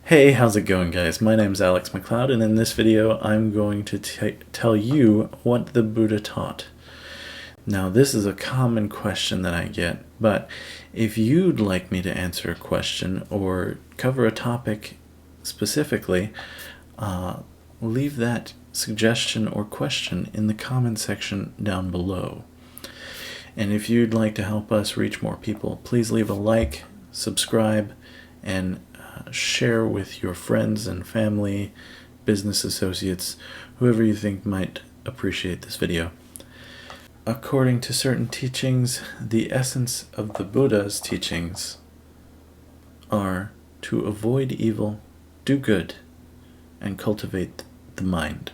Hey, how's it going, guys? My name's Alex McLeod, and in this video I'm going to tell you what the Buddha taught. Now, this is a common question that I get, but if you'd like me to answer a question or cover a topic specifically, leave that suggestion or question in the comment section down below. And if you'd like to help us reach more people, please leave a like, subscribe, and share with your friends and family, business associates, whoever you think might appreciate this video. According to certain teachings, the essence of the Buddha's teachings are to avoid evil, do good, and cultivate the mind.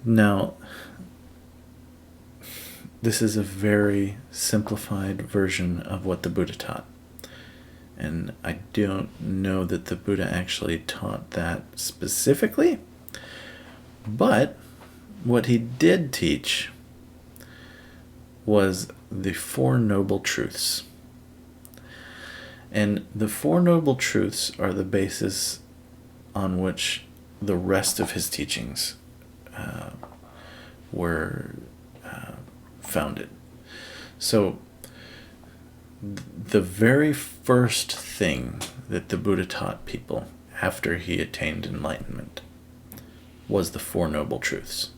Now, this is a very simplified version of what the Buddha taught. And I don't know that the Buddha actually taught that specifically, but what he did teach was the Four Noble Truths. And the Four Noble Truths are the basis on which the rest of his teachings were founded. So the very first thing that the Buddha taught people after he attained enlightenment was the Four Noble Truths.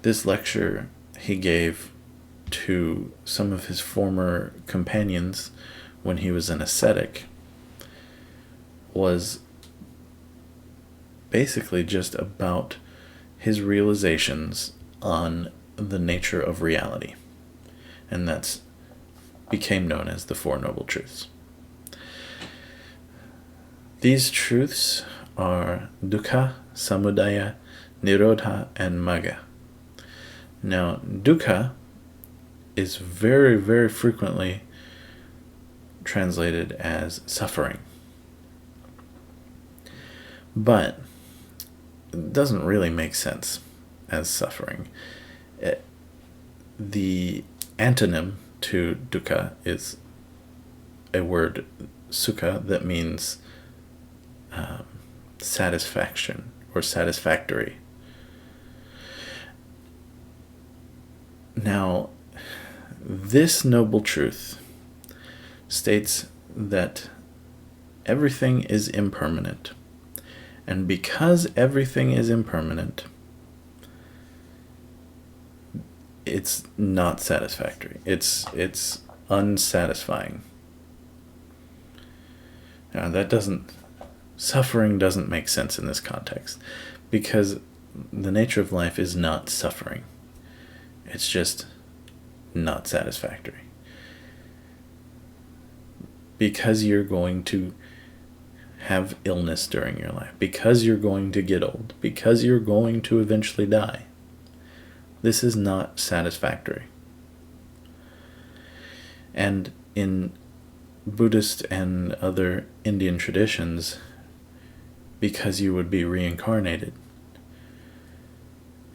This lecture he gave to some of his former companions when he was an ascetic was basically just about his realizations on the nature of reality, and that's became known as the Four Noble Truths. These truths are dukkha, samudaya, nirodha, and magga. Now, dukkha is very, very frequently translated as suffering, but it doesn't really make sense as suffering. The antonym to dukkha is a word sukha that means satisfaction or satisfactory. Now, this noble truth states that everything is impermanent, and because everything is impermanent, it's not satisfactory. It's unsatisfying. Now, suffering doesn't make sense in this context, because the nature of life is not suffering. It's just not satisfactory. Because you're going to have illness during your life, because you're going to get old, because you're going to eventually die, this is not satisfactory. And in Buddhist and other Indian traditions, because you would be reincarnated,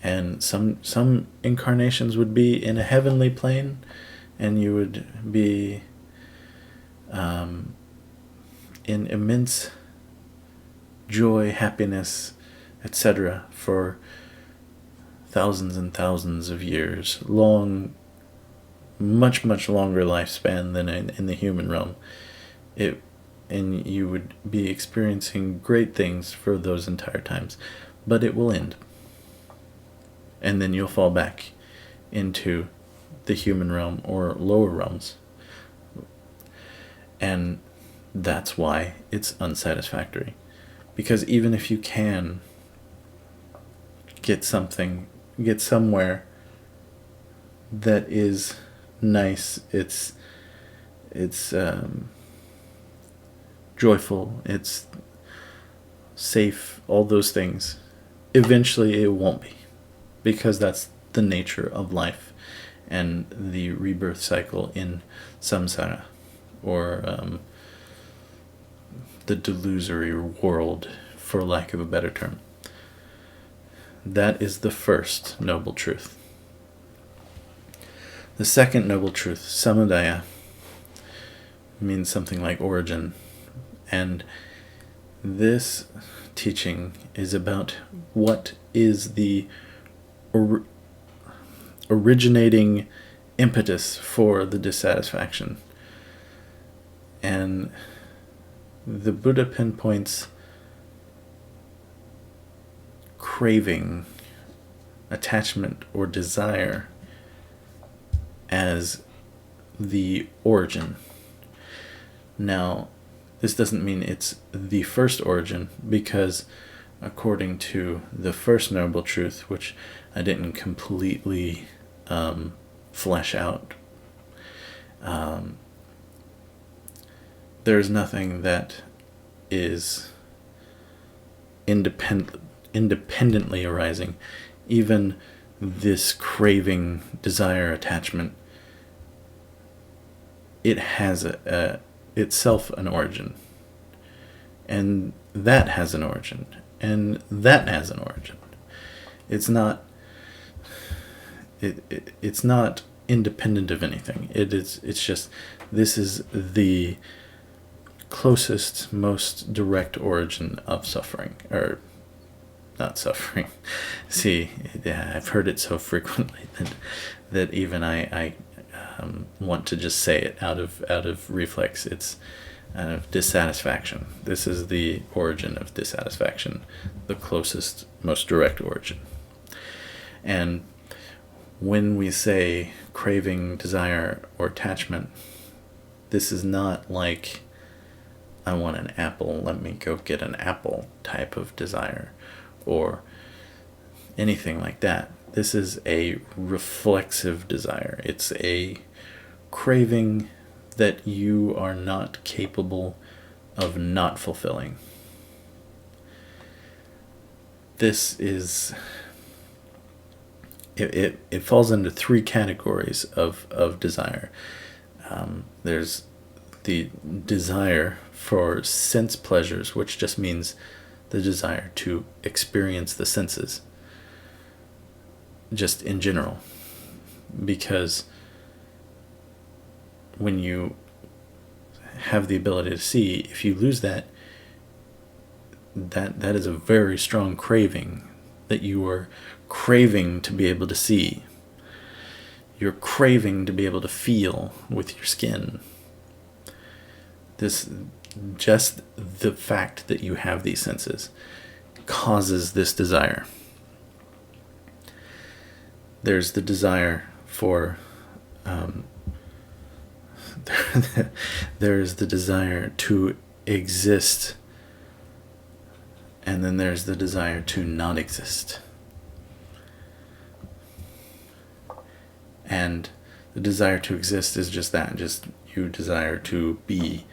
and some incarnations would be in a heavenly plane, and you would be in immense joy, happiness, etc. for thousands and thousands of years, much longer lifespan than in the human realm. And you would be experiencing great things for those entire times, but it will end. And then you'll fall back into the human realm or lower realms. And that's why it's unsatisfactory. Because even if you can get somewhere that is nice, it's joyful, it's safe, all those things, eventually it won't be, because that's the nature of life and the rebirth cycle in samsara, or the delusory world, for lack of a better term. That is the first noble truth. The second noble truth, samudaya, means something like origin. And this teaching is about what is the originating impetus for the dissatisfaction. And the Buddha pinpoints craving, attachment, or desire as the origin. Now, this doesn't mean it's the first origin, because according to the first Noble Truth, which I didn't completely flesh out, there's nothing that is independently arising. Even this craving, desire, attachment, it has itself an origin, and that has an origin, and that has an origin. It's not independent of anything. It's just, this is the closest, most direct origin of suffering, or not suffering. See, I've heard it so frequently that even I want to just say it out of reflex. It's out of dissatisfaction. This is the origin of dissatisfaction, the closest, most direct origin. And when we say craving, desire, or attachment, this is not like, I want an apple, let me go get an apple type of desire, or anything like that. This is a reflexive desire. It's a craving that you are not capable of not fulfilling. This is, it falls into three categories of desire. There's the desire for sense pleasures, which just means the desire to experience the senses, just in general. Because when you have the ability to see, if you lose that is a very strong craving, that you are craving to be able to see. You're craving to be able to feel with your skin. Just the fact that you have these senses causes this desire. There's the desire for there's the desire to exist, and then there's the desire to not exist. And the desire to exist is just that, just you desire to be,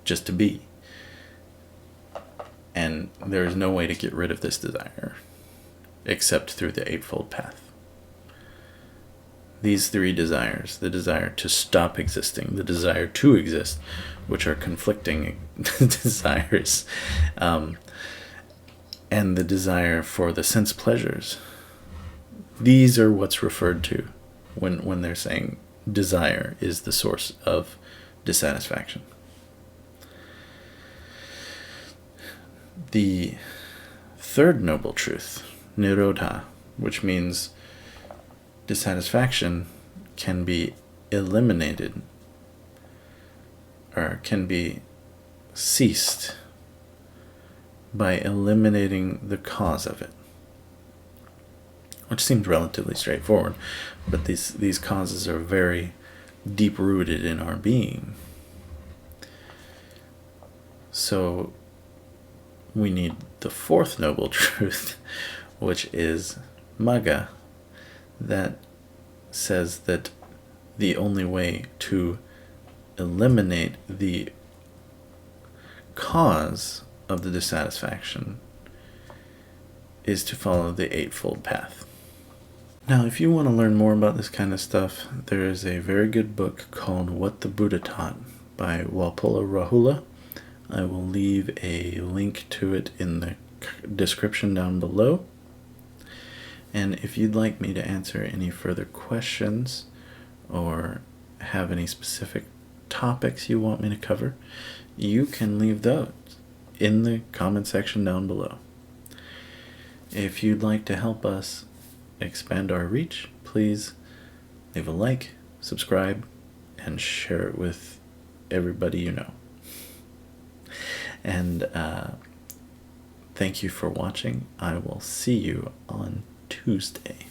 just to be. And there is no way to get rid of this desire except through the Eightfold Path. These three desires, the desire to stop existing, the desire to exist, which are conflicting desires, and the desire for the sense pleasures, these are what's referred to when they're saying desire is the source of dissatisfaction. The third Noble Truth, Nirodha, which means dissatisfaction can be eliminated, or can be ceased by eliminating the cause of it, which seems relatively straightforward, but these causes are very deep-rooted in our being. So we need the fourth Noble Truth, which is Magga, that says that the only way to eliminate the cause of the dissatisfaction is to follow the Eightfold Path. Now, if you want to learn more about this kind of stuff, there is a very good book called What the Buddha Taught by Walpola Rahula. I will leave a link to it in the description down below. And if you'd like me to answer any further questions or have any specific topics you want me to cover, you can leave those in the comment section down below. If you'd like to help us expand our reach, please leave a like, subscribe, and share it with everybody you know. And thank you for watching. I will see you on Tuesday.